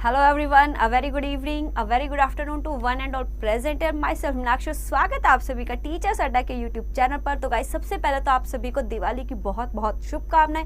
Hello everyone, a very good evening, a very good afternoon to one and all present here. Myself Meenakshi, स्वागत है आप सभी का teachers अड्डा के यूट्यूब चैनल पर। तो गाइस, सबसे पहले तो आप सभी को दिवाली की बहुत बहुत शुभकामनाएं।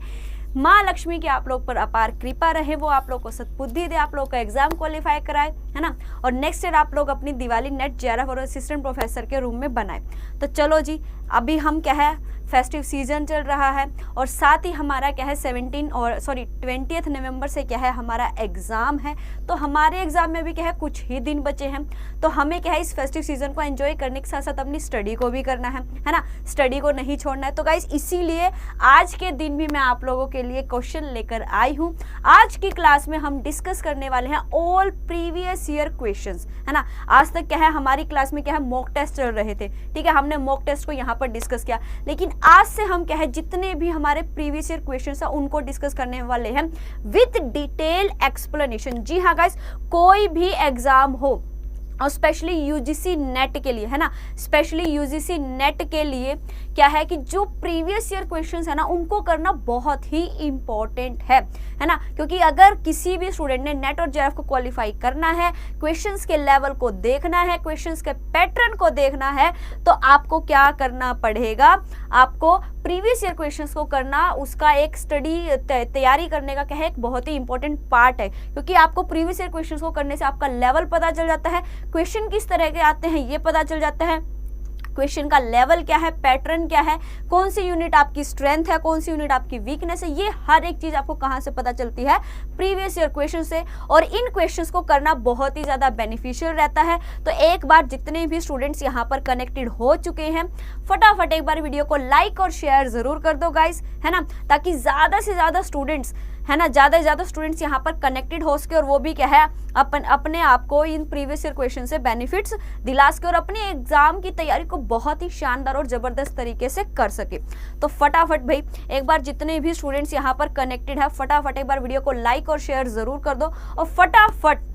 माँ लक्ष्मी की आप लोग पर अपार कृपा रहे, वो आप लोग को सद्बुद्धि दे, आप लोग का एग्जाम क्वालिफाई कराए, है ना। और नेक्स्ट ईयर आप लोग अपनी दिवाली नेट JRF और असिस्टेंट प्रोफेसर के रूम में बनाए। तो चलो जी, अभी हम क्या है, फेस्टिव सीजन चल रहा है और साथ ही हमारा क्या है 20 नवंबर से क्या है हमारा एग्ज़ाम है। तो हमारे एग्ज़ाम में भी क्या है कुछ ही दिन बचे हैं। तो हमें क्या है इस फेस्टिव सीजन को एंजॉय करने के साथ साथ अपनी स्टडी को भी करना है ना। स्टडी को नहीं छोड़ना है। तो गाइस, इसीलिए आज के दिन भी मैं आप लोगों के लिए क्वेश्चन लेकर आई हूँ। आज की क्लास में हम डिस्कस करने वाले हैं ऑल प्रीवियस ईयर क्वेश्चंस, है ना। आज तक क्या है हमारी क्लास में क्या है मॉक टेस्ट चल रहे थे, ठीक है। हमने मॉक टेस्ट को यहाँ पर डिस्कस किया, लेकिन आज से हम क्या है जितने भी हमारे प्रीवियस ईयर क्वेश्चंस हैं उनको डिस्कस करने वाले हैं विद डिटेल एक्सप्लेनेशन। जी हाँ गाइस, कोई भी एग्जाम हो और स्पेशली यूजीसी नेट के लिए, है ना, स्पेशली यूजीसी नेट के लिए क्या है कि जो प्रीवियस ईयर क्वेश्चंस है ना उनको करना बहुत ही इंपॉर्टेंट है ना। क्योंकि अगर किसी भी स्टूडेंट ने नेट और JRF को क्वालिफाई करना है, क्वेश्चंस के लेवल को देखना है, क्वेश्चंस के पैटर्न को देखना है, तो आपको क्या करना पड़ेगा, आपको प्रीवियस ईयर क्वेश्चंस को करना, उसका एक स्टडी तैयारी करने का क्या है एक बहुत ही इंपॉर्टेंट पार्ट है। क्योंकि आपको प्रीवियस ईयर क्वेश्चंस को करने से आपका लेवल पता चल जाता है, क्वेश्चन किस तरह के आते हैं ये पता चल जाता है, क्वेश्चन का लेवल क्या है, पैटर्न क्या है, कौन सी यूनिट आपकी स्ट्रेंथ है, कौन सी यूनिट आपकी वीकनेस है, ये हर एक चीज आपको कहां से पता चलती है, प्रीवियस ईयर क्वेश्चन से। और इन क्वेश्चंस को करना बहुत ही ज्यादा बेनिफिशियल रहता है। तो एक बार जितने भी स्टूडेंट्स यहाँ पर कनेक्टेड हो चुके हैं, फटाफट एक बार वीडियो को लाइक और शेयर जरूर कर दो गाइस, है ना, ताकि ज्यादा से ज्यादा स्टूडेंट्स, है ना, ज़्यादा से ज़्यादा स्टूडेंट्स यहाँ पर कनेक्टेड हो सके और वो भी क्या है अपने आप को इन प्रीवियस ईयर क्वेश्चन से बेनिफिट्स दिला सके और अपने एग्जाम की तैयारी को बहुत ही शानदार और ज़बरदस्त तरीके से कर सके। तो फटाफट भाई एक बार जितने भी स्टूडेंट्स यहाँ पर कनेक्टेड है, फटाफट एक बार वीडियो को लाइक और शेयर ज़रूर कर दो और फटाफट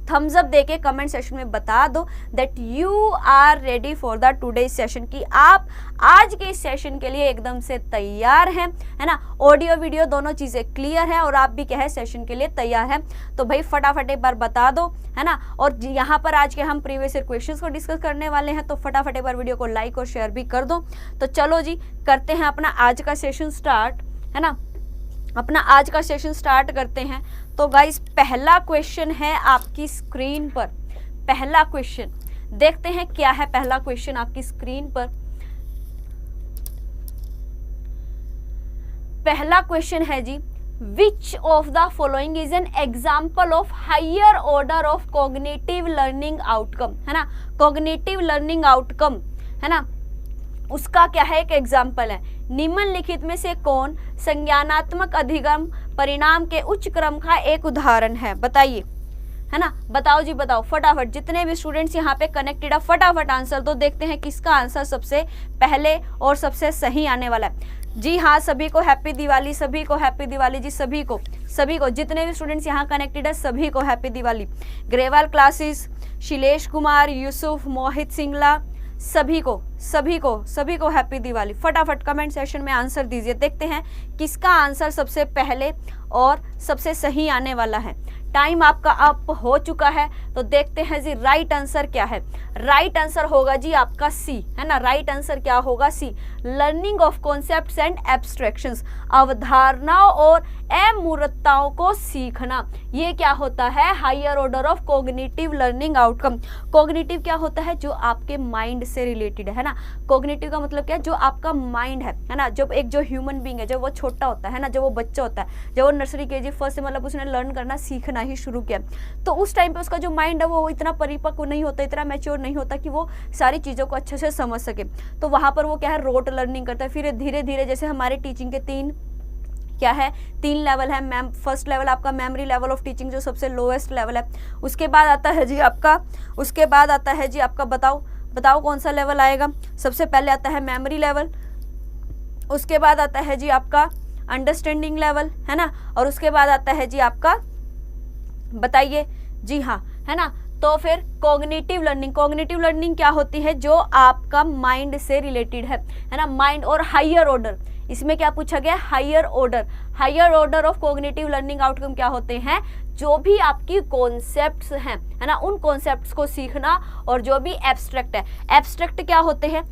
थम्स अप देके कमेंट सेशन में बता दो that you are ready for the today session, की आप आज के सेशन के लिए एकदम से तैयार हैं, है ना। ऑडियो वीडियो दोनों चीज़ें क्लियर है और आप भी क्या है सेशन के लिए तैयार हैं। तो भाई फटाफट एक बार बता दो, है ना। और यहाँ पर आज के हम प्रीवियस ईयर क्वेश्चंस को डिस्कस करने वाले हैं, तो फटाफट एक बार वीडियो को लाइक और शेयर भी कर दो। तो चलो जी, करते हैं अपना आज का सेशन स्टार्ट, है ना। अपना आज का सेशन स्टार्ट करते हैं। तो गाइस, पहला क्वेश्चन है आपकी स्क्रीन पर। पहला क्वेश्चन देखते हैं क्या है पहला क्वेश्चन आपकी स्क्रीन पर। पहला क्वेश्चन है जी, which of the following is an example of higher order of cognitive learning outcome, है ना। कॉग्निटिव लर्निंग आउटकम, है ना, उसका क्या है एक एग्जाम्पल है। निम्नलिखित में से कौन संज्ञानात्मक अधिगम परिणाम के उच्च क्रम का एक उदाहरण है, बताइए, है ना। बताओ जी बताओ फटाफट, जितने भी स्टूडेंट्स यहाँ पे कनेक्टेड है फटाफट आंसर दो। देखते हैं किसका आंसर सबसे पहले और सबसे सही आने वाला है। जी हाँ, सभी को हैप्पी दिवाली, सभी को हैप्पी दिवाली जी, सभी को जितने भी स्टूडेंट्स यहाँ कनेक्टेड है सभी को हैप्पी दिवाली। ग्रेवाल क्लासेस, शिलेश कुमार, यूसुफ, मोहित सिंगला, सभी को हैप्पी दिवाली। फटाफट कमेंट सेशन में आंसर दीजिए। देखते हैं किसका आंसर सबसे पहले और सबसे सही आने वाला है। टाइम आपका अप हो चुका है, तो देखते हैं जी राइट आंसर क्या है। राइट आंसर होगा जी आपका सी, है ना। राइट आंसर क्या होगा, C. Learning of concepts and abstractions, अवधारणाओं और अमूर्तताओं को सीखना, ये क्या होता है higher order of cognitive learning outcome. Cognitive क्या होता है, जो आपके माइंड से रिलेटेड है ना। कॉग्निटिव का मतलब क्या है, जो आपका माइंड है ना। जब एक जो ह्यूमन बीइंग है, जब वो छोटा होता है ना, जब वो बच्चा होता है, जब वो नर्सरी KG फर्स्ट से मतलब उसने लर्न करना सीखना ही शुरू किया, तो उस टाइम पे उसका जो माइंड है वो इतना परिपक्व नहीं होता, इतना मैच्योर नहीं होता कि वो सारी चीज़ों को अच्छे से समझ सके। तो वहाँ पर वो क्या है रोट लर्निंग करता है। फिर धीरे धीरे जैसे हमारे टीचिंग के तीन लेवल है। मैम फर्स्ट लेवल आपका मेमोरी लेवल ऑफ टीचिंग, जो सबसे लोएस्ट लेवल है। उसके बाद आता है जी आपका बताओ कौन सा लेवल आएगा। सबसे पहले आता है मेमोरी लेवल, उसके बाद आता है जी आपका अंडरस्टैंडिंग लेवल, है ना। और उसके बाद आता है जी आपका, बताइए जी हाँ, है ना। तो फिर कॉग्निटिव लर्निंग क्या होती है, जो आपका माइंड से रिलेटेड है ना। माइंड और हायर ऑर्डर, इसमें क्या पूछा गया, higher order of cognitive learning outcome क्या होते हैं, जो भी आपकी कॉन्सेप्ट्स हैं, है ना, उन कॉन्सेप्ट्स को सीखना, और जो भी एब्स्ट्रैक्ट है। एब्स्ट्रैक्ट क्या होते हैं,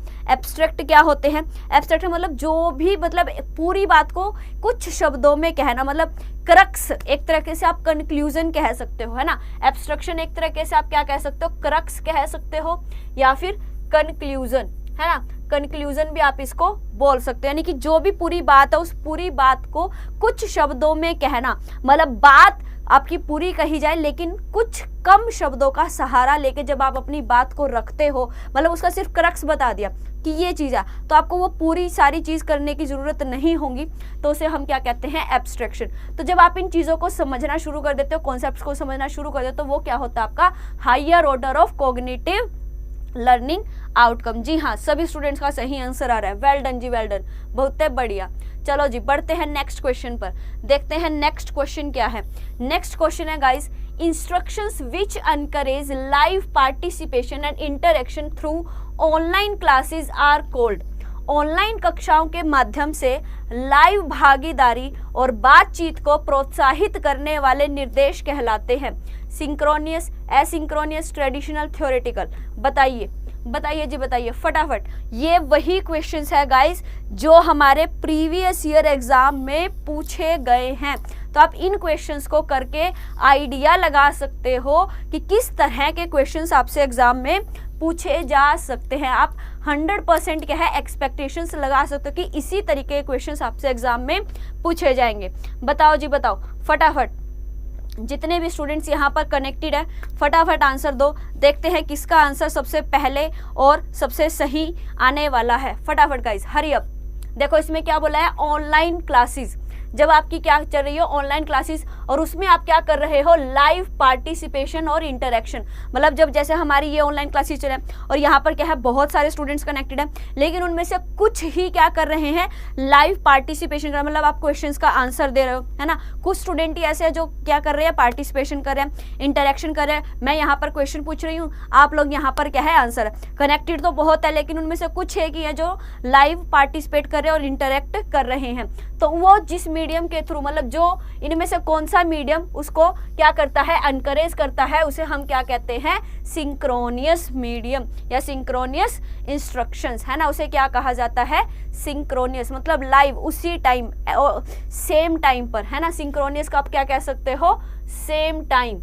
एब्स्ट्रैक्ट मतलब जो भी, मतलब पूरी बात को कुछ शब्दों में कहना, मतलब क्रक्स, एक तरीके से आप कंक्लूजन कह सकते हो, है ना। एब्स्ट्रक्शन एक तरीके से आप क्या कह सकते हो, क्रक्स कह सकते हो, या फिर कंक्लूजन, है ना, कंक्लूजन भी आप इसको बोल सकते हो। यानी कि जो भी पूरी बात है, उस पूरी बात को कुछ शब्दों में कहना, मतलब बात आपकी पूरी कही जाए लेकिन कुछ कम शब्दों का सहारा लेके जब आप अपनी बात को रखते हो, मतलब उसका सिर्फ क्रक्स बता दिया कि ये चीज़ है, तो आपको वो पूरी सारी चीज़ करने की ज़रूरत नहीं होगी, तो उसे हम क्या कहते हैं, एब्स्ट्रैक्शन। तो जब आप इन चीज़ों को समझना शुरू कर देते हो, कॉन्सेप्ट्स को समझना शुरू कर देते हो, तो वो क्या होता है आपका higher order of cognitive learning outcome. जी हाँ, सभी स्टूडेंट्स का सही आंसर आ रहा है, वेल डन जी, वेल डन, बहुत बढ़िया। चलो जी, बढ़ते हैं नेक्स्ट क्वेश्चन पर, देखते हैं नेक्स्ट क्वेश्चन क्या है। नेक्स्ट क्वेश्चन है guys, instructions which encourage live participation and interaction through online classes are called. Online कक्षाओं के माध्यम से लाइव भागीदारी और बातचीत को प्रोत्साहित करने वाले निर्देश कहलाते हैं। Synchronous, asynchronous, traditional, theoretical. बताइए बताइए जी, बताइए फटाफट। ये वही क्वेश्चंस है गाइस जो हमारे प्रीवियस ईयर एग्जाम में पूछे गए हैं, तो आप इन क्वेश्चंस को करके आइडिया लगा सकते हो कि किस तरह के क्वेश्चंस आपसे एग्जाम में पूछे जा सकते हैं। आप 100% क्या है, एक्सपेक्टेशंस लगा सकते हो कि इसी तरीके के क्वेश्चंस आपसे एग्जाम में पूछे जाएंगे। बताओ जी, बताओ फटाफट, जितने भी स्टूडेंट्स यहाँ पर कनेक्टेड है फटाफट आंसर दो, देखते हैं किसका आंसर सबसे पहले और सबसे सही आने वाला है। फटाफट गाइस, हरी अप। देखो इसमें क्या बोला है, ऑनलाइन क्लासेस। जब आपकी क्या चल रही हो, ऑनलाइन क्लासेस, और उसमें आप क्या कर रहे हो, लाइव पार्टिसिपेशन और इंटरेक्शन। मतलब जब जैसे हमारी ये ऑनलाइन क्लासेस चले और यहाँ पर क्या है, बहुत सारे स्टूडेंट्स कनेक्टेड हैं, लेकिन उनमें से कुछ ही क्या कर रहे हैं, लाइव पार्टिसिपेशन कर, मतलब आप क्वेश्चंस का आंसर दे रहे हो, है ना। कुछ स्टूडेंट ही ऐसे हैं जो क्या कर रहे हैं, पार्टिसिपेशन कर रहे हैं, इंटरेक्शन कर रहे हैं। मैं यहाँ पर क्वेश्चन पूछ रही हूँ, आप लोग यहाँ पर क्या है, आंसर। कनेक्टेड तो बहुत है, लेकिन उनमें से कुछ एक ही है जो लाइव पार्टिसिपेट कर रहे हैं और इंटरेक्ट कर रहे हैं। तो वो जिस मीडियम के थ्रू, मतलब जो इनमें से कौन सा मीडियम उसको क्या करता है, एनकरेज करता है, उसे हम क्या कहते हैं, सिंक्रोनियस मीडियम या सिंक्रोनियस इंस्ट्रक्शंस, है ना, उसे क्या कहा जाता है, सिंक्रोनियस, मतलब लाइव, उसी टाइम, सेम टाइम पर, है ना। सिंक्रोनियस का आप क्या कह सकते हो, सेम टाइम,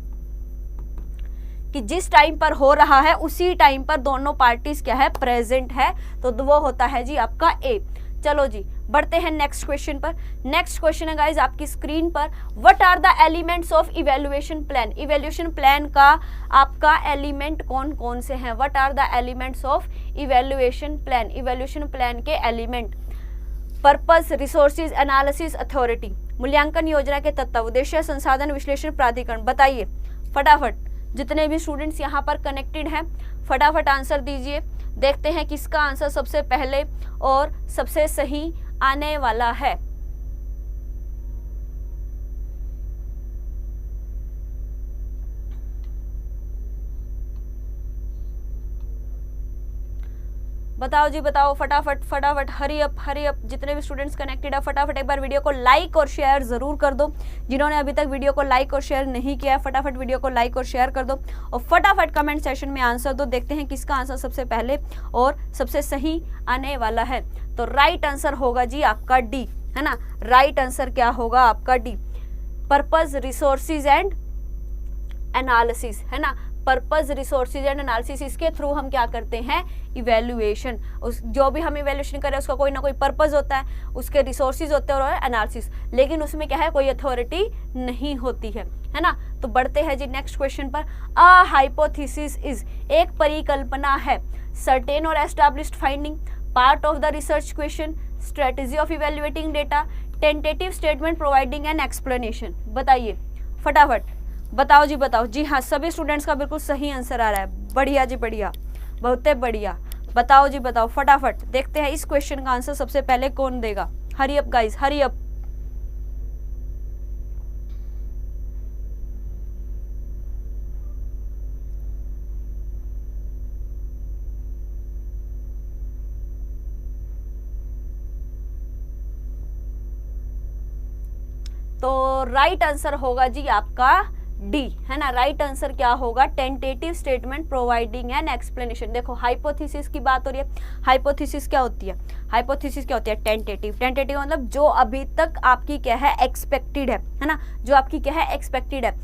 कि जिस टाइम पर हो रहा है उसी टाइम पर दोनों पार्टीज क्या है, प्रेजेंट है, तो वो होता है जी आपका ए। चलो जी, बढ़ते हैं नेक्स्ट क्वेश्चन पर। नेक्स्ट क्वेश्चन है गाइज आपकी स्क्रीन पर, what are the elements of evaluation plan. Evaluation plan का आपका एलिमेंट कौन कौन से हैं, what are the elements of evaluation plan. Evaluation plan के element, purpose, resources, analysis, authority. मूल्यांकन योजना के तत्व, उद्देश्य, संसाधन, विश्लेषण, प्राधिकरण। बताइए फटाफट, जितने भी स्टूडेंट्स यहाँ पर कनेक्टेड हैं फटाफट आंसर दीजिए, देखते हैं किसका आंसर सबसे पहले और सबसे सही आने वाला है। बताओ जी, बताओ फटाफट फटाफट, हरी अप हरी अप। जितने भी स्टूडेंट्स कनेक्टेड है फटाफट एक बार वीडियो को लाइक और शेयर जरूर कर दो। जिन्होंने अभी तक वीडियो को लाइक और शेयर नहीं किया है फटाफट वीडियो को लाइक और शेयर कर दो, और फटाफट कमेंट सेशन में आंसर दो, देखते हैं किसका आंसर सबसे पहले और सबसे सही आने वाला है। तो राइट आंसर होगा जी आपका डी, है ना। राइट आंसर क्या होगा आपका D, purpose, resources and analysis, है ना। पर्पज, रिसोर्सेज एंड एनालिसिस, इसके थ्रू हम क्या करते हैं, इवैल्यूएशन। उस जो भी हम इवैल्यूएशन करें उसका कोई ना कोई पर्पज होता है, उसके रिसोर्सेज होते हैं और एनालिसिस, लेकिन उसमें क्या है, कोई अथॉरिटी नहीं होती है ना। तो बढ़ते हैं जी नेक्स्ट क्वेश्चन पर। अ हाइपोथेसिस इज, एक परिकल्पना है, सर्टेन और established finding, part of the research question, strategy of evaluating data, tentative statement providing an explanation. बताइए फटाफट, बताओ जी बताओ। जी हाँ, सभी स्टूडेंट्स का बिल्कुल सही आंसर आ रहा है, बढ़िया जी बढ़िया, बहुत बढ़िया। बताओ जी बताओ फटाफट, देखते हैं इस क्वेश्चन का आंसर सबसे पहले कौन देगा। Hurry up guys, hurry up. तो राइट आंसर होगा जी आपका डी, है ना। राइट आंसर क्या होगा, tentative statement providing an explanation. देखो हाइपोथेसिस की बात हो रही है, हाइपोथेसिस क्या होती है, हाइपोथेसिस क्या होती है, टेंटेटिव। टेंटेटिव मतलब जो अभी तक आपकी क्या है, एक्सपेक्टेड है ना, जो आपकी क्या है, एक्सपेक्टेड है,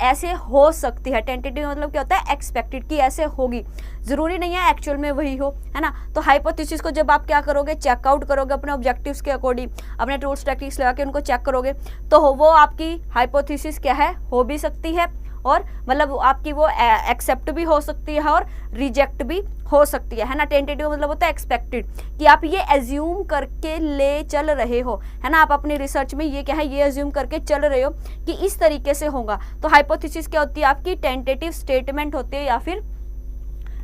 ऐसे हो सकती है। टेंटेटिव मतलब क्या होता है, एक्सपेक्टेड कि ऐसे होगी, जरूरी नहीं है एक्चुअल में वही हो, है ना। तो हाइपोथेसिस को जब आप क्या करोगे, चेकआउट करोगे अपने ऑब्जेक्टिव्स के अकॉर्डिंग, अपने टूल्स टेक्निक्स लगा के उनको चेक करोगे, तो वो आपकी हाइपोथेसिस क्या है, हो भी सकती है, और मतलब आपकी वो एक्सेप्ट भी हो सकती है और रिजेक्ट भी हो सकती है ना। टेंटेटिव मतलब होता है एक्सपेक्टेड, कि आप ये एज्यूम करके ले चल रहे हो, है ना। आप अपनी रिसर्च में ये क्या है, ये एज्यूम करके चल रहे हो कि इस तरीके से होगा। तो हाइपोथेसिस क्या होती है, आपकी टेंटेटिव स्टेटमेंट होती है, या फिर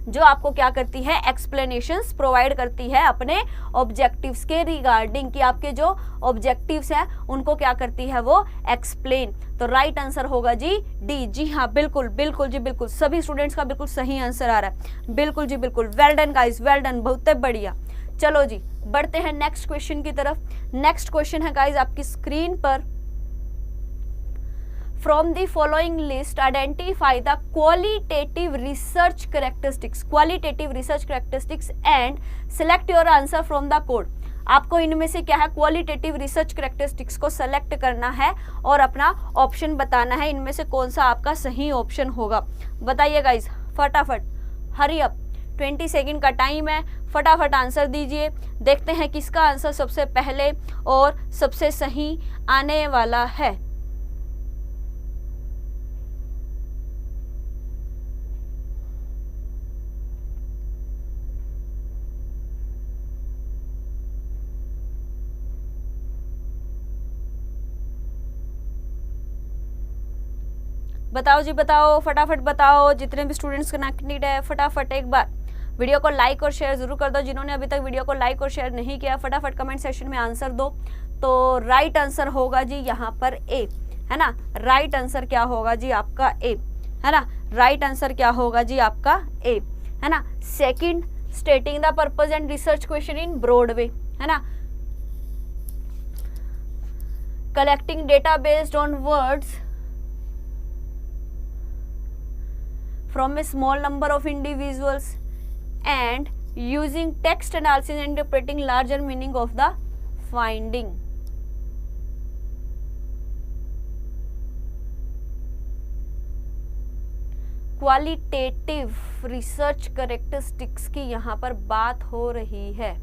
जो आपको क्या करती है, एक्सप्लेनेशंस प्रोवाइड करती है अपने ऑब्जेक्टिव्स के रिगार्डिंग, कि आपके जो ऑब्जेक्टिव्स हैं उनको क्या करती है, वो एक्सप्लेन। तो राइट आंसर होगा जी डी। जी हाँ, बिल्कुल बिल्कुल जी बिल्कुल, सभी स्टूडेंट्स का बिल्कुल सही आंसर आ रहा है, बिल्कुल जी बिल्कुल। Well done guys, well done, बहुत बढ़िया। चलो जी बढ़ते हैं नेक्स्ट क्वेश्चन की तरफ। नेक्स्ट क्वेश्चन है गाइस आपकी स्क्रीन पर, From the following list, identify the qualitative research characteristics, qualitative research characteristics and select your answer from the code. आपको इनमें से क्या है, क्वालिटेटिव रिसर्च करेक्टरिस्टिक्स को सेलेक्ट करना है और अपना ऑप्शन बताना है, इनमें से कौन सा आपका सही ऑप्शन होगा। बताइए गाइज फटाफट, हरी अप, 20 सेकेंड का टाइम है, फटाफट आंसर दीजिए। देखते हैं किसका आंसर सबसे पहले और सबसे सही आने वाला है। बताओ जी बताओ, फटाफट बताओ, जितने भी स्टूडेंट्स कनेक्टेड है फटाफट एक बार वीडियो को लाइक और शेयर जरूर कर दो। जिन्होंने अभी तक वीडियो को लाइक और शेयर नहीं किया, फटाफट कमेंट सेक्शन में आंसर दो। तो राइट आंसर होगा जी यहाँ पर ए, है ना। राइट आंसर क्या होगा जी आपका ए, है ना। राइट आंसर क्या होगा जी आपका ए, है ना। Second, stating the purpose and research question in broad way, है ना। Collecting data based on words from a small number of individuals and using text analysis and interpreting larger meaning of the finding. Qualitative research characteristics की यहाँ पर बात हो रही है।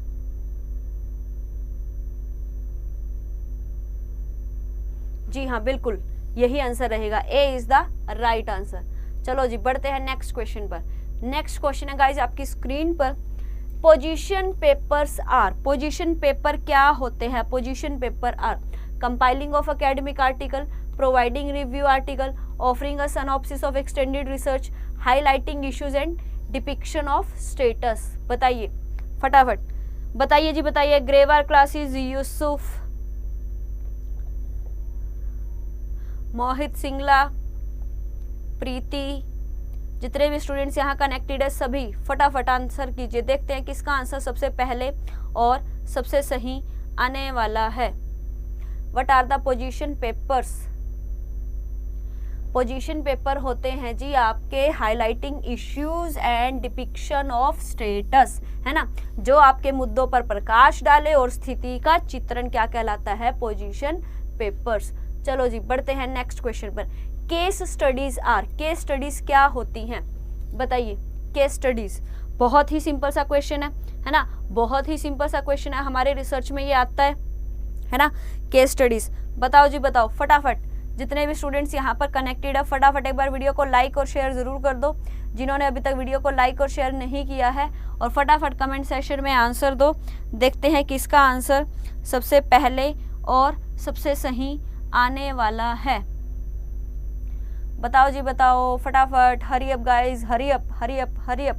जी हाँ बिल्कुल, यही आंसर रहेगा, A is the right answer. चलो जी बढ़ते हैं नेक्स्ट क्वेश्चन पर। नेक्स्ट क्वेश्चन है गाइस आपकी स्क्रीन पर, position papers are. Position paper क्या होते हैं, position paper are compiling of academic article, providing review article, offering a synopsis of extended research, highlighting issues and depiction of status. बताइए फटाफट, बताइए जी बताइए। ग्रेवार क्लासेस, यूसुफ, मोहित सिंगला, प्रीति, जितने भी स्टूडेंट्स यहाँ कनेक्टेड है सभी फटाफट आंसर कीजिए। देखते हैं किसका आंसर सबसे पहले और सबसे सही आने वाला है। What are the position papers. Position paper होते हैं जी आपके highlighting issues and depiction of status, है ना। जो आपके मुद्दों पर प्रकाश डाले और स्थिति का चित्रण क्या कहलाता है, पोजीशन पेपर्स। चलो जी बढ़ते हैं नेक्स्ट क्वेश्चन पर। Case studies are, case studies क्या होती हैं बताइए। केस स्टडीज बहुत ही सिंपल सा क्वेश्चन है ना, बहुत ही सिंपल सा क्वेश्चन है, हमारे रिसर्च में ये आता है ना। केस स्टडीज बताओ जी बताओ फटाफट, जितने भी स्टूडेंट्स यहाँ पर कनेक्टेड है फटाफट एक बार वीडियो को लाइक और शेयर जरूर कर दो। जिन्होंने अभी तक वीडियो को लाइक और शेयर नहीं किया है, और फटाफट कमेंट सेक्शन में आंसर दो। देखते हैं किसका आंसर सबसे पहले और सबसे सही आने वाला है। बताओ जी बताओ फटाफट, hurry up guys, hurry up hurry up hurry up.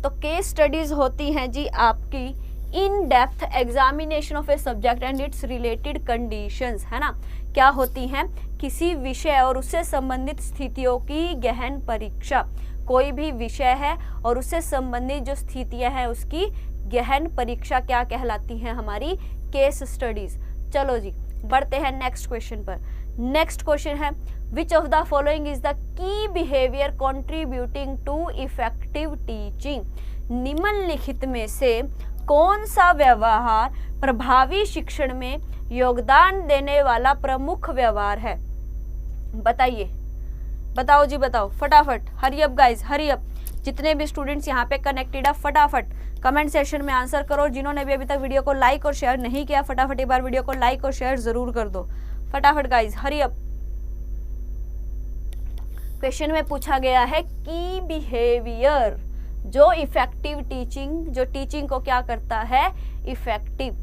तो केस स्टडीज होती हैं जी आपकी in depth examination of a subject and it's related conditions, है ना, क्या होती हैं, किसी विषय और उससे संबंधित स्थितियों की गहन परीक्षा। कोई भी विषय है और उससे संबंधित जो स्थितियां हैं उसकी गहन परीक्षा क्या कहलाती हैं, हमारी केस स्टडीज। चलो जी बढ़ते हैं नेक्स्ट क्वेश्चन पर। नेक्स्ट क्वेश्चन है which of the following is the key behaviour contributing to effective teaching. निम्नलिखित में से कौन सा व्यवहार प्रभावी शिक्षण में योगदान देने वाला प्रमुख व्यवहार है? बताइए, बताओ जी बताओ फटाफट, hurry up guys hurry up. जितने भी स्टूडेंट्स यहाँ पे कनेक्टेड है फटाफट कमेंट सेशन में आंसर करो। जिन्होंने भी अभी तक वीडियो को लाइक और शेयर नहीं किया फटाफट एक बार वीडियो को लाइक और शेयर जरूर कर दो फटाफट गाइज, हरी अप। क्वेश्चन में पूछा गया है की बिहेवियर, जो इफेक्टिव टीचिंग, जो टीचिंग को क्या करता है, इफेक्टिव।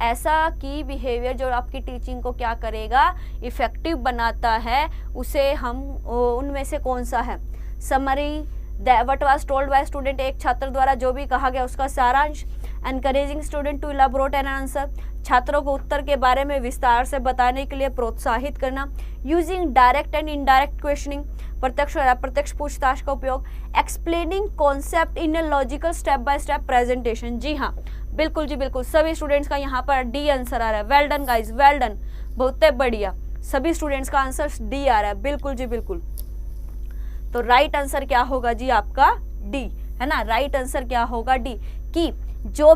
ऐसा की बिहेवियर जो आपकी टीचिंग को क्या करेगा, इफेक्टिव बनाता है, उसे हम उनमें से कौन सा है? Summary, what was told by student, एक छात्र द्वारा जो भी कहा गया उसका सारांश। Encouraging student to elaborate an answer, छात्रों को उत्तर के बारे में विस्तार से बताने के लिए प्रोत्साहित करना। Using direct and indirect questioning, प्रत्यक्ष और अप्रत्यक्ष पूछताछ का उपयोग। Explaining concept in a logical step by step presentation. जी हाँ बिल्कुल जी बिल्कुल, सभी स्टूडेंट्स का यहाँ पर डी आंसर आ रहा है। Well done guys, well done, बहुत बढ़िया, सभी स्टूडेंट्स का आंसर डी आ रहा है, बिल्कुल जी बिल्कुल। तो राइट आंसर क्या होगा जी आपका? डी, है ना, राइट आंसर क्या होगा? डी। कि जो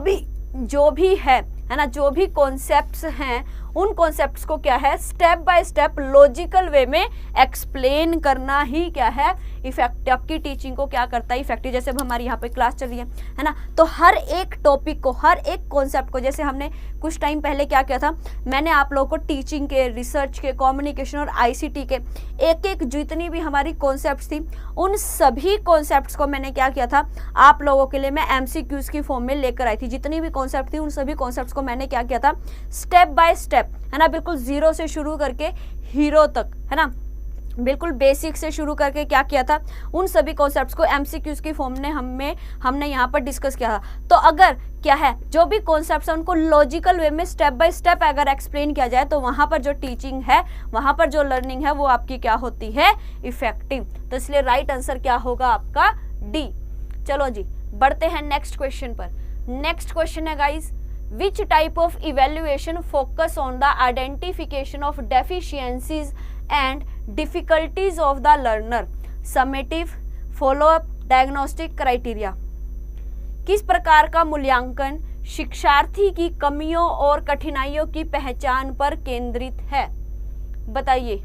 भी है ना, जो भी कॉन्सेप्ट्स हैं उन कॉन्सेप्ट्स को क्या है, स्टेप बाय स्टेप लॉजिकल वे में एक्सप्लेन करना ही क्या है, इफेक्टिव, आपकी टीचिंग को क्या करता है, इफेक्टिव। जैसे अब हमारी यहाँ पे क्लास चल रही है ना, तो हर एक टॉपिक को, हर एक कॉन्सेप्ट को, जैसे हमने कुछ टाइम पहले क्या किया था, मैंने आप लोगों को टीचिंग के, रिसर्च के, कम्युनिकेशन और ICT के एक एक जितनी भी हमारी कॉन्सेप्ट्स थी उन सभी कॉन्सेप्ट्स को मैंने क्या किया था, आप लोगों के लिए मैं MCQs की फॉर्म में लेकर आई थी। जितनी भी कॉन्सेप्ट थी उन सभी कॉन्सेप्ट्स को मैंने क्या किया था, स्टेप बाय स्टेप, है ना, बिल्कुल जीरो से शुरू करके हीरो तक, है ना, बिल्कुल बेसिक से शुरू करके क्या किया था, उन सभी कॉन्सेप्ट्स को MCQs की फॉर्म में हमने यहाँ पर डिस्कस किया था। तो अगर क्या है, जो भी कॉन्सेप्ट्स हैं उनको लॉजिकल वे में स्टेप बाय स्टेप अगर एक्सप्लेन किया जाए तो वहाँ पर जो टीचिंग है, वहाँ पर जो लर्निंग है वो आपकी क्या होती है, इफेक्टिव। तो इसलिए राइट आंसर क्या होगा आपका? डी। चलो जी बढ़ते हैं नेक्स्ट क्वेश्चन पर। नेक्स्ट क्वेश्चन है guys, which type of evaluation focus on the identification of deficiencies and difficulties of the learner? Summative, follow-up, diagnostic criteria। किस प्रकार का मूल्यांकन शिक्षार्थी की कमियों और कठिनाइयों की पहचान पर केंद्रित है? बताइए,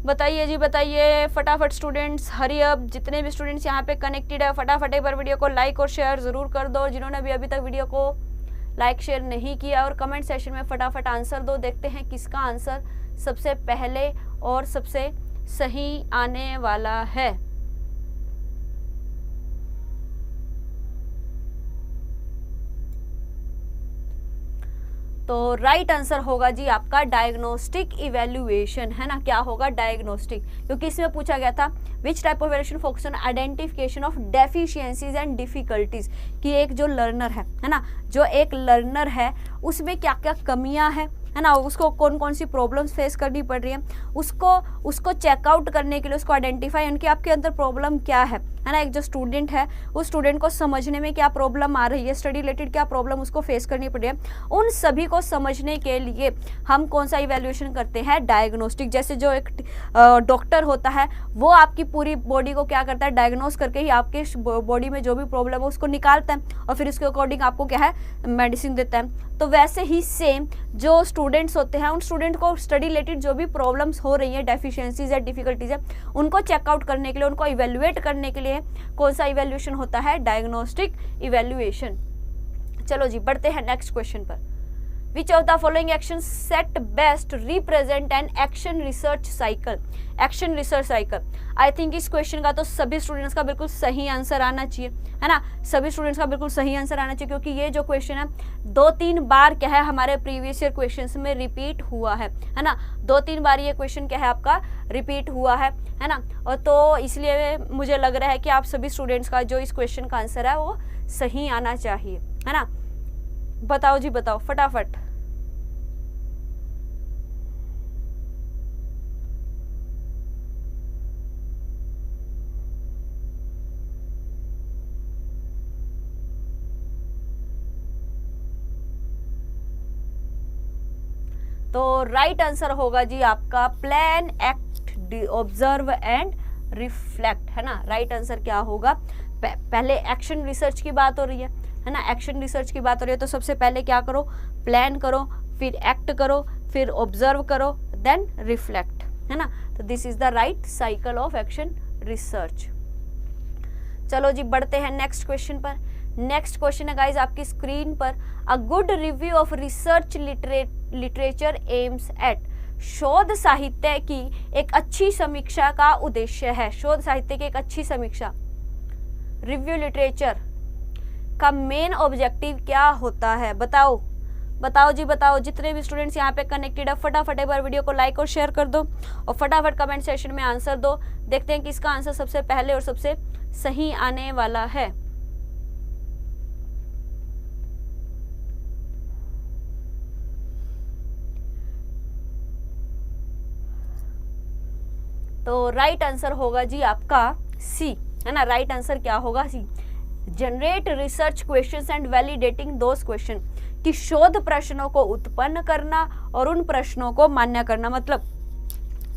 बताइए जी बताइए फटाफट स्टूडेंट्स, हरी अप। जितने भी स्टूडेंट्स यहाँ पे कनेक्टेड है फटाफट एक बार वीडियो को लाइक और शेयर जरूर कर दो। जिन्होंने भी अभी तक वीडियो को लाइक शेयर नहीं किया और कमेंट सेशन में फटाफट आंसर दो। देखते हैं किसका आंसर सबसे पहले और सबसे सही आने वाला है। तो राइट आंसर होगा जी आपका डायग्नोस्टिक इवैल्यूएशन, है ना, क्या होगा, डायग्नोस्टिक, क्योंकि इसमें पूछा गया था which type of evaluation focus on identification of deficiencies and difficulties, कि एक जो लर्नर है ना, जो एक लर्नर है उसमें क्या क्या कमियां हैं, है ना, उसको कौन कौन सी प्रॉब्लम्स फेस करनी पड़ रही है, उसको चेकआउट करने के लिए, उसको आइडेंटिफाई, उनके आपके अंदर प्रॉब्लम क्या है ना, एक जो स्टूडेंट है उस स्टूडेंट को समझने में क्या प्रॉब्लम आ रही है, स्टडी रिलेटेड क्या प्रॉब्लम उसको फेस करनी पड़ रही है, उन सभी को समझने के लिए हम कौन सा इवैल्यूएशन करते हैं, डायग्नोस्टिक। जैसे जो एक डॉक्टर होता है वो आपकी पूरी बॉडी को क्या करता है, डायग्नोस करके ही आपके बॉडी में जो भी प्रॉब्लम है उसको निकालता है और फिर उसके अकॉर्डिंग आपको क्या है, मेडिसिन देता है। तो वैसे ही सेम जो स्टूडेंट्स होते हैं उन स्टूडेंट को स्टडी रिलेटेड जो भी प्रॉब्लम्स हो रही है, डेफिशिएंसीज या डिफिकल्टीज है, उनको चेकआउट करने के लिए, उनको इवैल्यूएट करने के लिए कौन सा इवैल्यूएशन होता है, डायग्नोस्टिक इवैल्यूएशन। चलो जी बढ़ते हैं नेक्स्ट क्वेश्चन पर। Which of the following action set best represent an action research cycle. Action research cycle, I think इस क्वेश्चन का तो सभी स्टूडेंट्स का बिल्कुल सही आंसर आना चाहिए, है ना। सभी स्टूडेंट्स का बिल्कुल सही आंसर आना चाहिए, क्योंकि ये जो क्वेश्चन है 2-3 बार क्या है हमारे प्रीवियस ईयर क्वेश्चंस में रिपीट हुआ है ना। 2-3 बार ये क्वेश्चन क्या है आपका रिपीट हुआ है ना। और तो इसलिए मुझे लग रहा है कि आप सभी स्टूडेंट्स का जो इस क्वेश्चन का आंसर है वो सही आना चाहिए, है ना। बताओ जी, बताओ फटाफट। तो राइट आंसर होगा जी आपका plan, act, observe and reflect, है ना। राइट आंसर क्या होगा, पहले एक्शन रिसर्च की बात हो रही है ना। एक्शन रिसर्च की बात हो रही है तो सबसे पहले क्या करो, प्लान करो, फिर एक्ट करो, फिर ऑब्जर्व करो, देन रिफ्लेक्ट, है ना। तो this is the right cycle of action research. चलो जी बढ़ते हैं नेक्स्ट क्वेश्चन पर। नेक्स्ट क्वेश्चन है गाइज आपकी स्क्रीन पर, a good review of research literature aims at. शोध साहित्य की एक अच्छी समीक्षा का उद्देश्य है। शोध साहित्य की एक अच्छी समीक्षा, रिव्यू लिटरेचर का मेन ऑब्जेक्टिव क्या होता है, बताओ बताओ जी बताओ। जितने भी स्टूडेंट्स यहाँ पे कनेक्टेड है फटाफट एक बार वीडियो को लाइक और शेयर कर दो और फटाफट कमेंट सेक्शन में आंसर दो। देखते हैं कि इसका आंसर सबसे पहले और सबसे सही आने वाला है। तो राइट आंसर होगा जी आपका सी, है ना। राइट आंसर क्या होगा, C. Generate research questions and validating those question, कि शोध प्रश्नों को उत्पन्न करना और उन प्रश्नों को मान्य करना। मतलब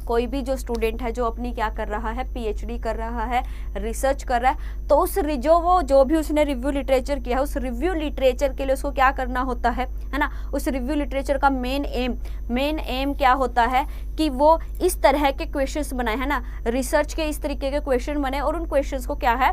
कोई भी जो स्टूडेंट है जो अपनी क्या कर रहा है, पीएचडी कर रहा है, रिसर्च कर रहा है, तो उस जो भी उसने रिव्यू लिटरेचर किया है, उस रिव्यू लिटरेचर के लिए उसको क्या करना होता है ना। उस रिव्यू लिटरेचर का मेन एम क्या होता है कि वो इस तरह के क्वेश्चंस बनाए, है ना। रिसर्च के इस तरीके के क्वेश्चन बने और उन क्वेश्चंस को क्या है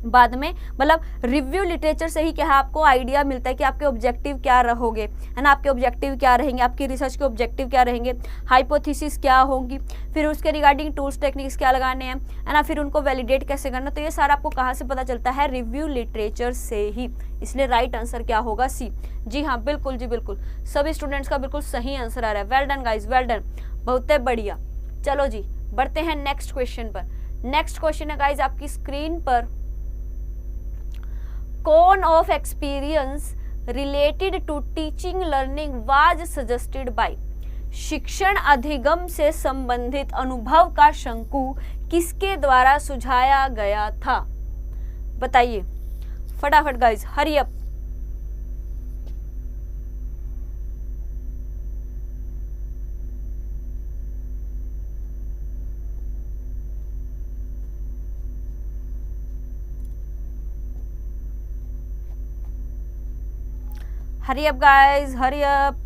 बाद में, मतलब रिव्यू लिटरेचर से ही क्या है आपको आइडिया मिलता है कि आपके ऑब्जेक्टिव क्या रहोगे, है ना। आपके ऑब्जेक्टिव क्या रहेंगे, आपकी रिसर्च के ऑब्जेक्टिव क्या रहेंगे, हाइपोथेसिस क्या होंगी, फिर उसके रिगार्डिंग टूल्स टेक्निक्स क्या लगाने हैं, है ना। फिर उनको वैलिडेट कैसे करना, तो ये सारा आपको कहाँ से पता चलता है, रिव्यू लिटरेचर से ही। इसलिए राइट आंसर क्या होगा, सी। जी हाँ बिल्कुल जी बिल्कुल, सभी स्टूडेंट्स का बिल्कुल सही आंसर आ रहा है। Well done guys, well done, बहुत बढ़िया। चलो जी बढ़ते हैं नेक्स्ट क्वेश्चन पर। नेक्स्ट क्वेश्चन है गाइज आपकी स्क्रीन पर, cone of experience related to teaching learning was suggested by। शिक्षण अधिगम से संबंधित अनुभव का शंकु किसके द्वारा सुझाया गया था, बताइए फटाफट गाइज, हरी अप। हरी अप गाइज, हरी अप।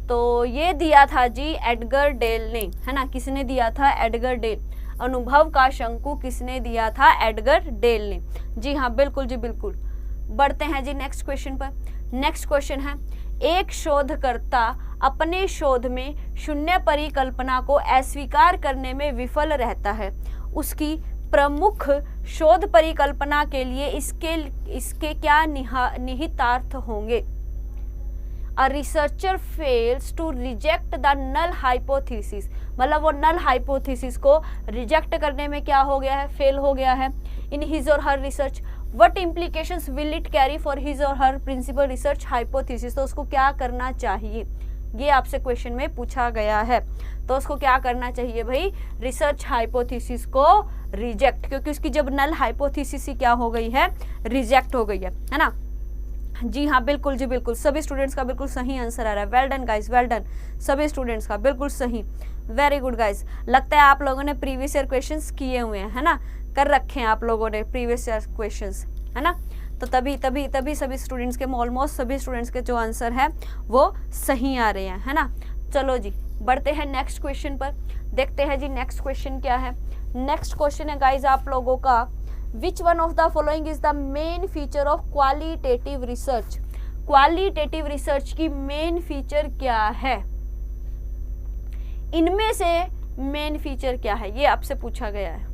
तो ये दिया था जी एडगर डेल ने, है ना। किसने दिया था, एडगर डेल। अनुभव का शंकु किसने दिया था, एडगर डेल ने। जी हाँ बिल्कुल जी बिल्कुल। बढ़ते हैं जी नेक्स्ट क्वेश्चन पर। नेक्स्ट क्वेश्चन है, एक शोधकर्ता अपने शोध में शून्य परिकल्पना को अस्वीकार करने में विफल रहता है, उसकी प्रमुख शोध परिकल्पना के लिए इसके क्या निहितार्थ होंगे। A researcher fails to reject the null hypothesis, मतलब वो null hypothesis को रिजेक्ट करने में क्या हो गया है, फेल हो गया है। In his or her research, what implications will it carry for his or her principal research hypothesis, तो उसको क्या करना चाहिए, ये आपसे क्वेश्चन में पूछा गया है। तो उसको क्या करना चाहिए भाई, रिसर्च हाइपोथेसिस को रिजेक्ट, क्योंकि उसकी जब नल हाइपोथेसिस ही क्या हो गई है, रिजेक्ट हो गई है ना। जी हाँ बिल्कुल जी बिल्कुल, सभी स्टूडेंट्स का बिल्कुल सही आंसर आ रहा है। Well done guys, well done, सभी स्टूडेंट्स का बिल्कुल सही, वेरी गुड गाइस। लगता है आप लोगों ने प्रीवियस ईयर क्वेश्चंस किए हुए हैं, है ना, कर रखे हैं आप लोगों ने प्रीवियस ईयर क्वेश्चंस, है ना। तो तभी सभी स्टूडेंट्स के, ऑलमोस्ट सभी स्टूडेंट्स के जो आंसर है वो सही आ रहे हैं, है ना। चलो जी बढ़ते हैं नेक्स्ट क्वेश्चन पर, देखते हैं जी नेक्स्ट क्वेश्चन क्या है। नेक्स्ट क्वेश्चन है गाइज आप लोगों का, which one of the following is the main feature of qualitative research. Qualitative research की मेन फीचर क्या है? इनमें से मेन फीचर क्या है, ये आपसे पूछा गया है।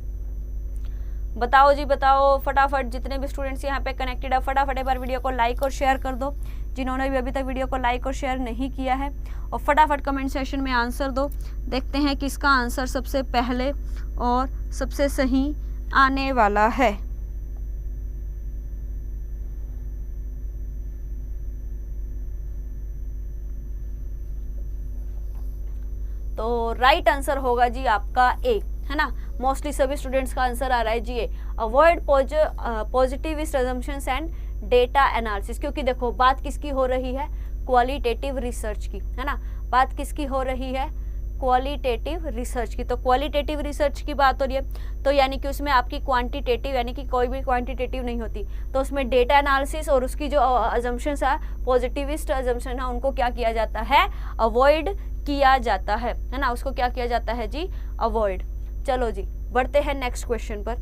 बताओ जी बताओ फटाफट, जितने भी स्टूडेंट्स यहाँ पे कनेक्टेड है फटाफट एक बार वीडियो को लाइक और शेयर कर दो, जिन्होंने भी अभी तक वीडियो को लाइक और शेयर नहीं किया है, और फटाफट कमेंट सेक्शन में आंसर दो। देखते हैं किसका आंसर सबसे पहले और सबसे सही आने वाला है। तो राइट आंसर होगा जी आपका ए, है ना। मोस्टली सभी स्टूडेंट्स का आंसर आ रहा है जी A, avoid positivist assumptions and data analysis. क्योंकि देखो बात किसकी हो रही है, क्वालिटेटिव रिसर्च की, है ना। बात किसकी हो रही है, क्वालिटेटिव रिसर्च की। तो क्वालिटेटिव रिसर्च की बात हो रही है तो यानी कि उसमें आपकी क्वांटिटेटिव यानी कि कोई भी क्वांटिटेटिव नहीं होती, तो उसमें डेटा एनालिसिस और उसकी जो अजम्पशंस है, पॉजिटिविस्ट अजम्पशन है, उनको क्या किया जाता है, अवॉइड किया जाता है ना। उसको क्या किया जाता है जी, अवॉइड। चलो जी बढ़ते हैं नेक्स्ट क्वेश्चन पर।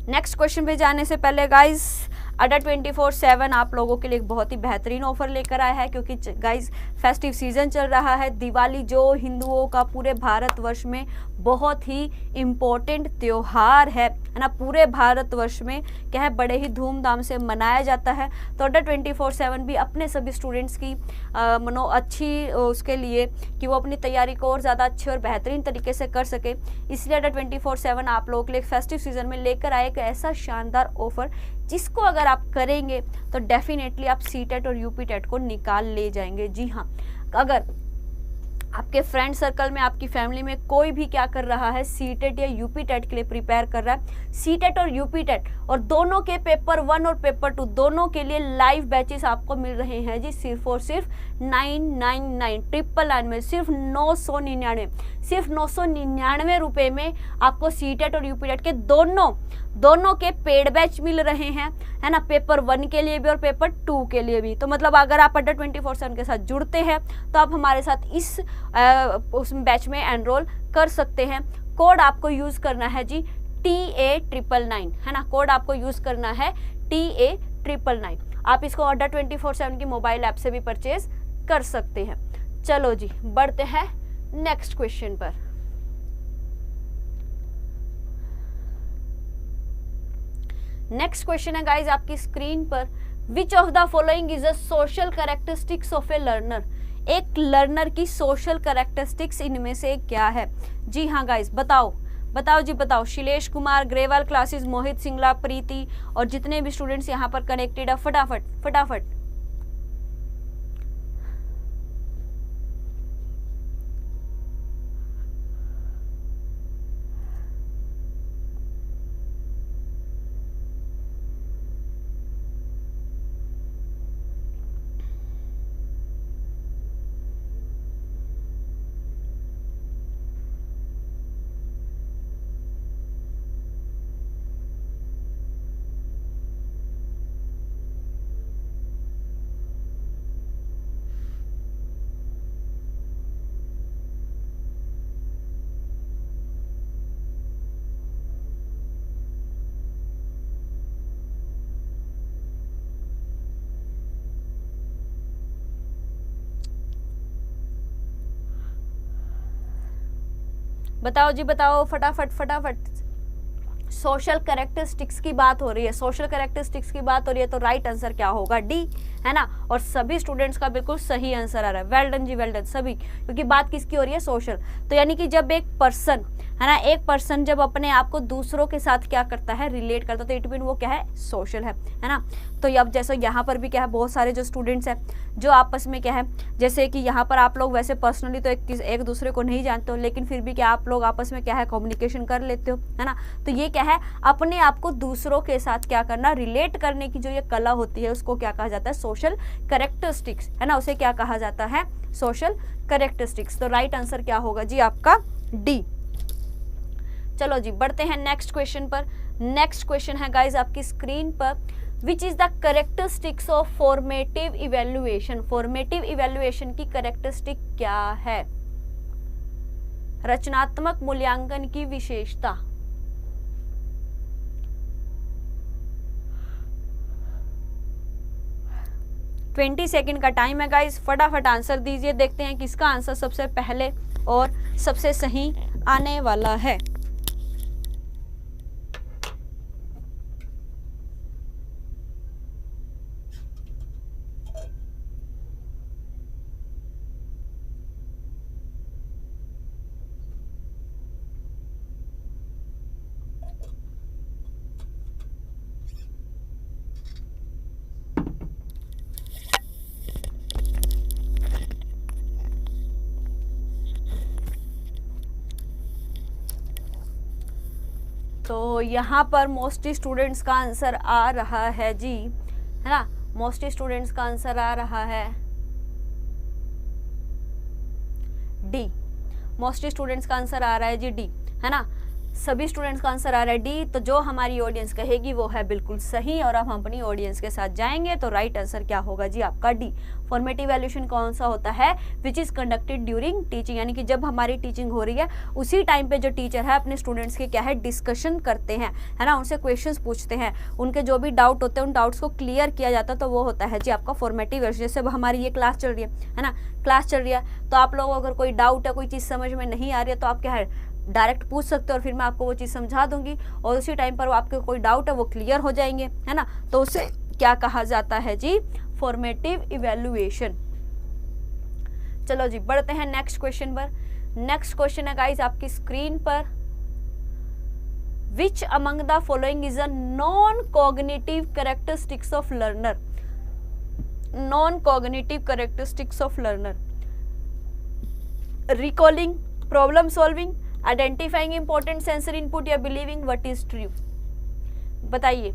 नेक्स्ट क्वेश्चन पे जाने से पहले गाइस अड्डा 24/7 आप लोगों के लिए एक बहुत ही बेहतरीन ऑफर लेकर आया है, क्योंकि गाइस फेस्टिव सीजन चल रहा है। दिवाली जो हिंदुओं का पूरे भारतवर्ष में बहुत ही इम्पोर्टेंट त्यौहार है ना, पूरे भारतवर्ष में क्या है, बड़े ही धूमधाम से मनाया जाता है। तो अड्डा 24/7 भी अपने सभी स्टूडेंट्स की अच्छी उसके लिए कि वो अपनी तैयारी को और ज़्यादा अच्छे और बेहतरीन तरीके से कर सके, इसलिए अड्डा 24/7 आप लोगों के लिए फेस्टिव सीजन में लेकर आए एक ऐसा शानदार ऑफर जिसको अगर आप करेंगे तो डेफिनेटली आप सीटेट और यूपीटेट को निकाल ले जाएंगे। जी हाँ, अगर आपके फ्रेंड सर्कल में, आपकी फैमिली में कोई भी क्या कर रहा है, सीटेट या यूपीटेट के लिए प्रिपेयर कर रहा है, सीटेट और यूपीटेट और दोनों के पेपर 1 और पेपर 2 दोनों के लिए लाइव बैचेस आपको मिल रहे हैं जी, सिर्फ और सिर्फ 999 में, सिर्फ 999 रुपए में आपको सीटेट और यूपीटेट के दोनों के पेड बैच मिल रहे हैं, है ना, पेपर 1 के लिए भी और पेपर 2 के लिए भी। तो मतलब अगर आप अड्डा 24/7 के साथ जुड़ते हैं तो आप हमारे साथ इस उस बैच में एनरोल कर सकते हैं। कोड आपको यूज करना है जी TA999, है ना, कोड आपको यूज करना है TA999। आप इसको अड्डा 24/7 की मोबाइल ऐप से भी परचेज कर सकते हैं। चलो जी बढ़ते हैं नेक्स्ट क्वेश्चन पर। नेक्स्ट क्वेश्चन है गाइज आपकी स्क्रीन पर, which of the following is a social characteristics of A learner. एक लर्नर की सोशल कैरेक्टरिस्टिक्स इनमें से क्या है? जी हाँ गाइज बताओ जी बताओ। शिलेश कुमार, ग्रेवाल क्लासेस, मोहित सिंगला, प्रीति और जितने भी स्टूडेंट्स यहाँ पर कनेक्टेड है फटाफट। बताओ जी बताओ फटाफट। सोशल कैरेक्टरिस्टिक्स की बात हो रही है, सोशल कैरेक्टरिस्टिक्स की बात हो रही है तो राइट आंसर क्या होगा, डी, है ना। और सभी स्टूडेंट्स का बिल्कुल सही आंसर आ रहा है। वेल डन जी, वेल डन सभी, क्योंकि बात किसकी हो रही है, सोशल। तो यानी कि जब एक पर्सन, है ना, एक पर्सन जब अपने आप को दूसरों के साथ क्या करता है, रिलेट करता है, तो इट मीन वो क्या है, सोशल है ना। तो अब जैसे यहाँ पर भी क्या है, बहुत सारे जो स्टूडेंट्स हैं जो आपस में क्या है, जैसे कि यहाँ पर आप लोग वैसे पर्सनली तो एक दूसरे को नहीं जानते हो, लेकिन फिर भी क्या आप लोग आपस में क्या है, कम्युनिकेशन कर लेते हो, है ना। तो ये क्या है, अपने आप को दूसरों के साथ क्या करना, रिलेट करने की जो ये कला होती है उसको क्या कहा जाता है, सोशल कैरेक्टरिस्टिक्स, है ना, उसे क्या कहा जाता है, सोशल कैरेक्टरिस्टिक्स। तो राइट आंसर क्या होगा जी आपका, डी। चलो जी बढ़ते हैं नेक्स्ट क्वेश्चन पर। नेक्स्ट क्वेश्चन है गाइज आपकी स्क्रीन पर, which is the characteristics of formative evaluation. Formative evaluation की कैरेक्टरिस्टिक क्या है, रचनात्मक मूल्यांकन की विशेषता। 20 सेकंड का टाइम है गाइस, फटाफट आंसर दीजिए। देखते हैं किसका आंसर सबसे पहले और सबसे सही आने वाला है। तो यहाँ पर मोस्टली स्टूडेंट्स का आंसर आ रहा है जी, है ना, मोस्टली स्टूडेंट्स का आंसर आ रहा है डी। मोस्टली स्टूडेंट्स का आंसर आ रहा है जी डी, है ना, सभी स्टूडेंट्स का आंसर आ रहा है डी। तो जो हमारी ऑडियंस कहेगी वो है बिल्कुल सही, और अब हम अपनी ऑडियंस के साथ जाएंगे। तो राइट आंसर क्या होगा जी आपका डी। फॉर्मेटिव वैल्यूएशन कौन सा होता है? Which is conducted during teaching, यानी कि जब हमारी टीचिंग हो रही है उसी टाइम पे जो टीचर है अपने स्टूडेंट्स के क्या है डिस्कशन करते हैं, है ना, उनसे क्वेश्चंस पूछते हैं, उनके जो भी डाउट होते हैं उन डाउट्स को क्लियर किया जाता है, तो वो होता है जी आपका फॉर्मेटिव वैल्यूएशन। जैसे हमारी ये क्लास चल रही है ना, क्लास चल रही है, तो आप लोगों को अगर कोई डाउट है, कोई चीज़ समझ में नहीं आ रही है, तो आप क्या है डायरेक्ट पूछ सकते हो और फिर मैं आपको वो चीज़ समझा दूंगी, और उसी टाइम पर आपके कोई डाउट है वो क्लियर हो जाएंगे, है ना। तो उसे क्या कहा जाता है जी? Formative evaluation. चलो जी बढ़ते हैं नेक्स्ट क्वेश्चन पर। नेक्स्ट क्वेश्चन है गाइस आपकी स्क्रीन पर। Which among the following is a non cognitive characteristics of learner? Non cognitive characteristics of learner: recalling, problem solving, identifying important sensory input, या believing what is true. बताइए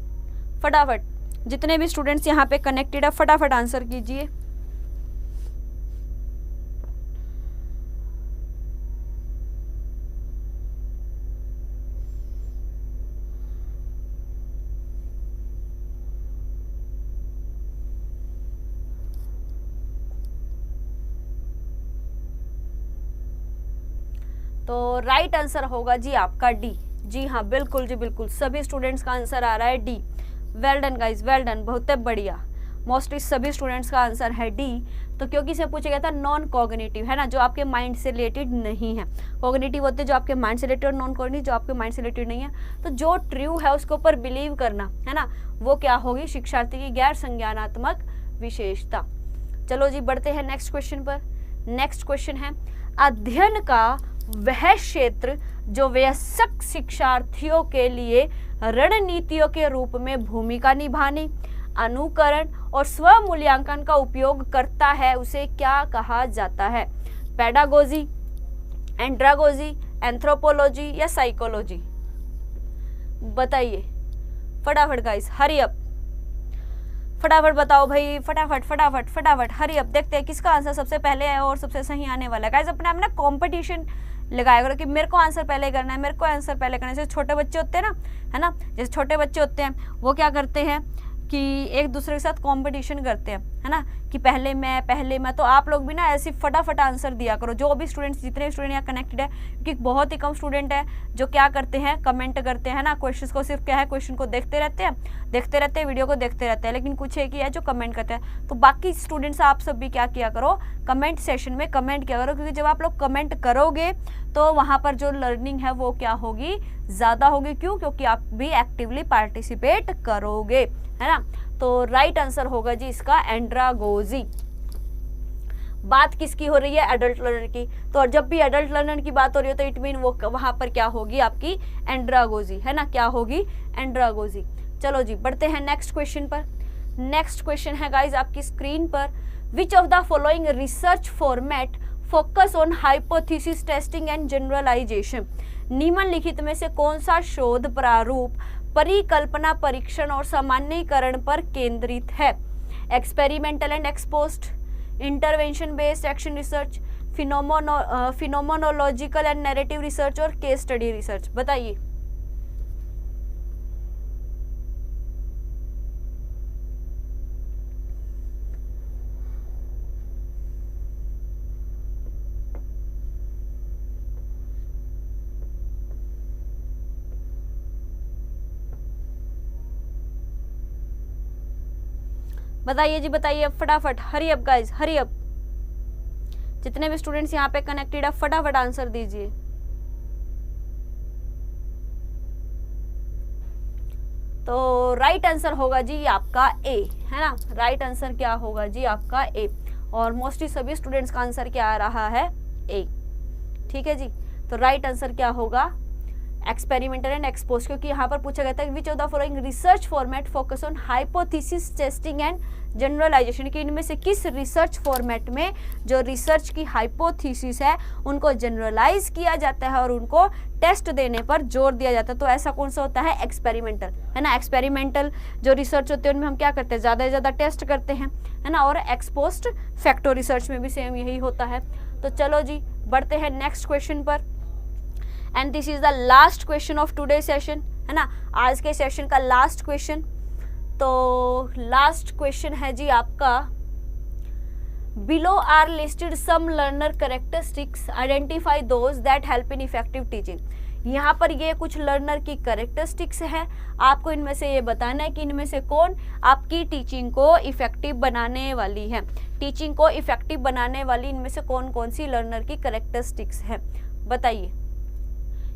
फटाफट, जितने भी students यहाँ पे कनेक्टेड है फटाफट आंसर कीजिए। तो राइट आंसर होगा जी आपका डी। जी हाँ बिल्कुल जी बिल्कुल, सभी स्टूडेंट्स का आंसर आ रहा है D. Well done guys, well done, बहुत बढ़िया। मोस्टली सभी स्टूडेंट्स का आंसर है डी। तो क्योंकि इसे पूछा गया था नॉन कॉग्निटिव, है ना, जो आपके माइंड से रिलेटेड नहीं है। कॉग्निटिव होते हैं जो आपके माइंड से रिलेटेड, और नॉन कॉग्निटिव जो आपके माइंड से रिलेटेड नहीं है। तो जो ट्रू है उसके ऊपर बिलीव करना, है ना, वो क्या होगी? शिक्षार्थी की गैर संज्ञानात्मक विशेषता। चलो जी बढ़ते हैं नेक्स्ट क्वेश्चन पर। नेक्स्ट क्वेश्चन है, अध्ययन का वह क्षेत्र जो वयस्क शिक्षार्थियों के लिए रणनीतियों के रूप में भूमिका निभाने, अनुकरण और स्व मूल्यांकन का उपयोग करता है, उसे क्या कहा जाता है? पेडागोजी, एंड्रागोजी, एंथ्रोपोलॉजी या साइकोलॉजी? बताइए फटाफट गाइस, हरी अप, फटाफट बताओ भाई, फटाफट फटाफट फटाफट, हरी अप। देखते हैं किसका आंसर सबसे पहले है और सबसे सही आने वाला है। गाइस अपने आप ना कंपटीशन लगाया करो कि मेरे को आंसर पहले करना है, मेरे को आंसर पहले करना है। जैसे छोटे बच्चे होते हैं ना, है ना, जैसे छोटे बच्चे होते हैं वो क्या करते हैं कि एक दूसरे के साथ कंपटीशन करते हैं, है ना, कि पहले मैं। तो आप लोग भी ना ऐसी फटाफट आंसर दिया करो, जो भी स्टूडेंट्स, जितने स्टूडेंट यहाँ कनेक्टेड है, क्योंकि बहुत ही कम स्टूडेंट है जो क्या करते हैं, कमेंट करते हैं ना, क्वेश्चन को सिर्फ क्या है, क्वेश्चन को देखते रहते हैं, वीडियो को देखते रहते हैं, लेकिन कुछ एक ही है जो कमेंट करते हैं। तो बाकी स्टूडेंट्स आप सब भी क्या किया करो, कमेंट सेशन में कमेंट किया करो, क्योंकि जब आप लोग कमेंट करोगे तो वहाँ पर जो लर्निंग है वो क्या होगी, ज़्यादा होगी। क्यों? क्योंकि आप भी एक्टिवली पार्टिसिपेट करोगे, है ना। तो राइट आंसर होगा जी इसका एंड्रागोजी। बात किसकी हो रही है? एडल्ट लर्नर की। तो जब भी एडल्ट लर्नर की बात हो रही है तो इट मीन वो वहां पर क्या होगी आपकी एंड्रागोजी, है ना, क्या होगी? एंड्रागोजी। चलो जी बढ़ते हैं नेक्स्ट क्वेश्चन पर। नेक्स्ट क्वेश्चन है गाइज आपकी स्क्रीन पर। Which of the following research format focus on hypothesis testing and generalisation? निम्नलिखित में से कौन सा शोध प्रारूप परिकल्पना परीक्षण और सामान्यीकरण पर केंद्रित है? Experimental and ex post, intervention based action research, phenomenological and narrative research और केस स्टडी रिसर्च? बताइए। बताइए जी, बताइए फटाफट, hurry up guys, hurry up. जितने भी स्टूडेंट्स यहाँ पे कनेक्टेड है फटाफट आंसर दीजिए। तो राइट आंसर होगा जी आपका ए, है ना। राइट आंसर क्या होगा जी आपका ए, और मोस्टली सभी स्टूडेंट्स का आंसर क्या आ रहा है, ए। ठीक है जी, तो राइट आंसर क्या होगा, एक्सपेरिमेंटल एंड एक्सपोज, क्योंकि यहाँ पर पूछा गया था which of the following research format focus on hypothesis testing and generalisation, कि इनमें से किस रिसर्च फॉर्मेट में जो रिसर्च की हाइपोथेसिस है उनको जनरलाइज किया जाता है और उनको टेस्ट देने पर जोर दिया जाता है। तो ऐसा कौन सा होता है, एक्सपेरिमेंटल, है ना। एक्सपेरिमेंटल जो रिसर्च होते हैं उनमें हम क्या करते हैं, ज़्यादा से ज़्यादा टेस्ट करते हैं, है ना। और एक्सपोज्ड फैक्टो रिसर्च में भी सेम यही होता है। तो चलो जी बढ़ते हैं नेक्स्ट क्वेश्चन पर, and this is the last question of today session, है ना। आज के सेशन का लास्ट क्वेश्चन। तो लास्ट क्वेश्चन है जी आपका, below are listed some learner characteristics, identify those that help in effective teaching. यहाँ पर ये कुछ लर्नर की कैरेक्टरिस्टिक्स है, आपको इनमें से ये बताना है कि इनमें से कौन आपकी टीचिंग को इफेक्टिव बनाने वाली है। टीचिंग को इफेक्टिव बनाने वाली इनमें से कौन कौन सी लर्नर की कैरेक्टरिस्टिक्स है, बताइए।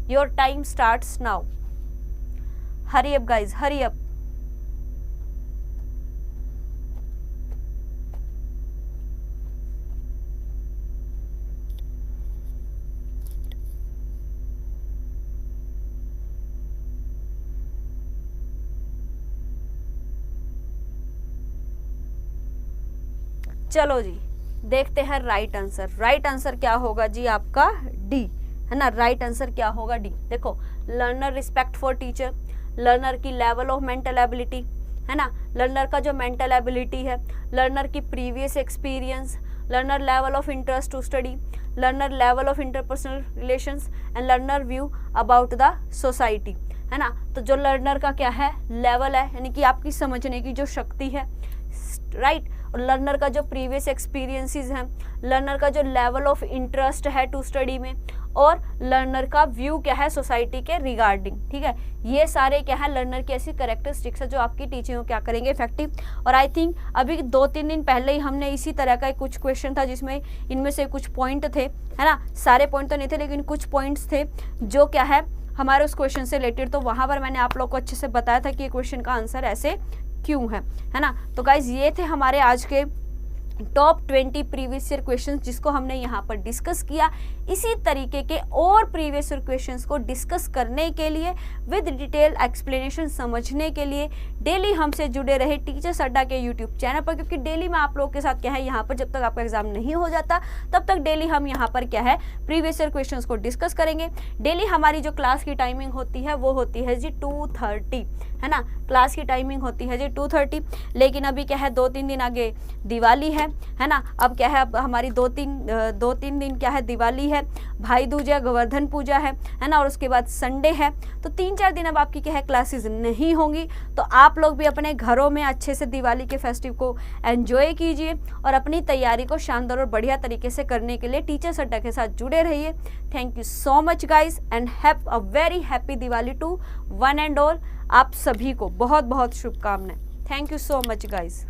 Your time starts now, Hari up guys, hurry up. चलो जी देखते हैं राइट आंसर। राइट आंसर क्या होगा जी आपका, डी, है ना। राइट आंसर क्या होगा, डी। देखो, learner respect for teacher, learner की लेवल ऑफ मेंटल एबिलिटी, है ना। लर्नर का जो मेंटल एबिलिटी है, लर्नर की previous experience, learner level of interest to study, learner level of interpersonal relations and learner view about the society, है ना। तो जो लर्नर का क्या है, लेवल है, यानी कि आपकी समझने की जो शक्ति है, राइट। और लर्नर का जो प्रीवियस एक्सपीरियंसेस हैं, लर्नर का जो लेवल ऑफ इंटरेस्ट है टू स्टडी में, और लर्नर का व्यू क्या है सोसाइटी के रिगार्डिंग, ठीक है। ये सारे क्या है लर्नर की ऐसी कैरेक्टरिस्टिक्स है जो आपकी टीचिंग को क्या करेंगे, इफेक्टिव। और आई थिंक अभी 2-3 दिन पहले ही हमने इसी तरह का कुछ क्वेश्चन था जिसमें इनमें से कुछ पॉइंट थे, है ना। सारे पॉइंट तो नहीं थे लेकिन कुछ पॉइंट्स थे जो क्या है हमारे उस क्वेश्चन से रिलेटेड। तो वहाँ पर मैंने आप लोग को अच्छे से बताया था कि ये क्वेश्चन का आंसर ऐसे क्यों है ना। तो गाइज ये थे हमारे आज के टॉप 20 प्रीवियस ईयर क्वेश्चंस जिसको हमने यहाँ पर डिस्कस किया। इसी तरीके के और प्रीवियस ईयर क्वेश्चंस को डिस्कस करने के लिए, विद डिटेल एक्सप्लेनेशन समझने के लिए डेली हमसे जुड़े रहे टीचर्स अड्डा के यूट्यूब चैनल पर, क्योंकि डेली मैं आप लोगों के साथ क्या है यहाँ पर, जब तक आपका एग्जाम नहीं हो जाता तब तक डेली हम यहाँ पर क्या है प्रीवियस ईयर क्वेश्चंस को डिस्कस करेंगे। डेली हमारी जो क्लास की टाइमिंग होती है वो होती है जी 2:30, है ना। क्लास की टाइमिंग होती है जी 2:30, लेकिन अभी क्या है 2-3 दिन आगे दिवाली है ना। अब क्या है, अब हमारी 2-3 दिन क्या है, दिवाली है, भाई दूज है, गोवर्धन पूजा है ना, और उसके बाद संडे है। तो 3-4 दिन अब आपकी क्या है क्लासेस नहीं होंगी। तो आप लोग भी अपने घरों में अच्छे से दिवाली के फेस्टिव को एंजॉय कीजिए और अपनी तैयारी को शानदार और बढ़िया तरीके से करने के लिए टीचर्स अड्डा के साथ जुड़े रहिए। Thank you so much guys and have a very happy Diwali to one and all. आप सभी को बहुत बहुत शुभकामनाएं। Thank you so much guys.